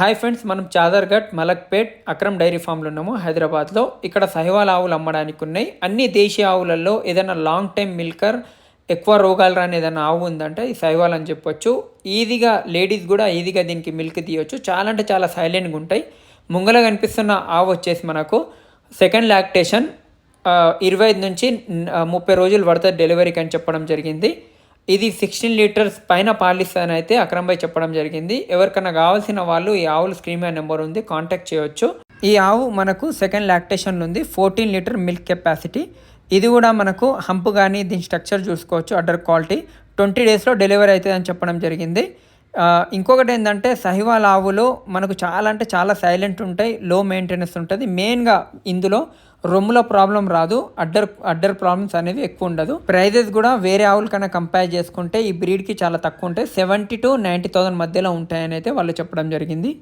Hi friends, మనం Chaderghat, Malakpet, Akram dairy ఫామ్లో ఉన్నాము హైదరాబాద్లో. ఇక్కడ సహివాల్ ఆవులు అమ్మడానికి ఉన్నాయి. అన్ని దేశీయ ఆవులలో ఏదైనా లాంగ్ టైం మిల్కర్, ఎక్కువ రోగాలు రాని ఏదైనా ఆవు ఉందంటే ఈ సహివాల్ అని చెప్పొచ్చు. ఈజీగా లేడీస్ కూడా ఈజీగా దీనికి మిల్క్ తీయొచ్చు. చాలా అంటే చాలా సైలెంట్గా ఉంటాయి. ముంగల కనిపిస్తున్న ఆవు వచ్చేసి మనకు సెకండ్ లాక్టేషన్ 25 నుంచి 30 రోజులు పడుతుంది డెలివరీకి అని చెప్పడం జరిగింది. ఇది 16 లీటర్స్ పైన పాలిస్తానని అయితే అక్రమ్ భాయ్ చెప్పడం జరిగింది. ఎవరికైనా కావాల్సిన వాళ్ళు ఈ ఆవులు స్క్రీన్ మీద నెంబర్ ఉంది, కాంటాక్ట్ చేయొచ్చు. ఈ ఆవు మనకు సెకండ్ లాక్టేషన్లో ఉంది. 14 లీటర్ మిల్క్ కెపాసిటీ. ఇది కూడా మనకు హంప్ కానీ దీని స్ట్రక్చర్ చూసుకోవచ్చు. అడ్డర్ క్వాలిటీ 20 డేస్లో డెలివరీ అవుతుంది అని చెప్పడం జరిగింది. ఇంకొకటి ఏంటంటే సహివాల్ ఆవులు మనకు చాలా అంటే చాలా సైలెంట్ ఉంటాయి, లో మెయింటెనెన్స్ ఉంటుంది. మెయిన్గా ఇందులో రొమ్ముల ప్రాబ్లం రాదు, అడ్డర్ ప్రాబ్లమ్స్ అనేవి ఎక్కువ ఉండదు. ప్రైజెస్ కూడా వేరే ఆవుల కన్నా కంపేర్ చేసుకుంటే ఈ బ్రీడ్కి చాలా తక్కువ ఉంటాయి. 70,000 to 90,000 మధ్యలో ఉంటాయని అయితే వాళ్ళు చెప్పడం జరిగింది.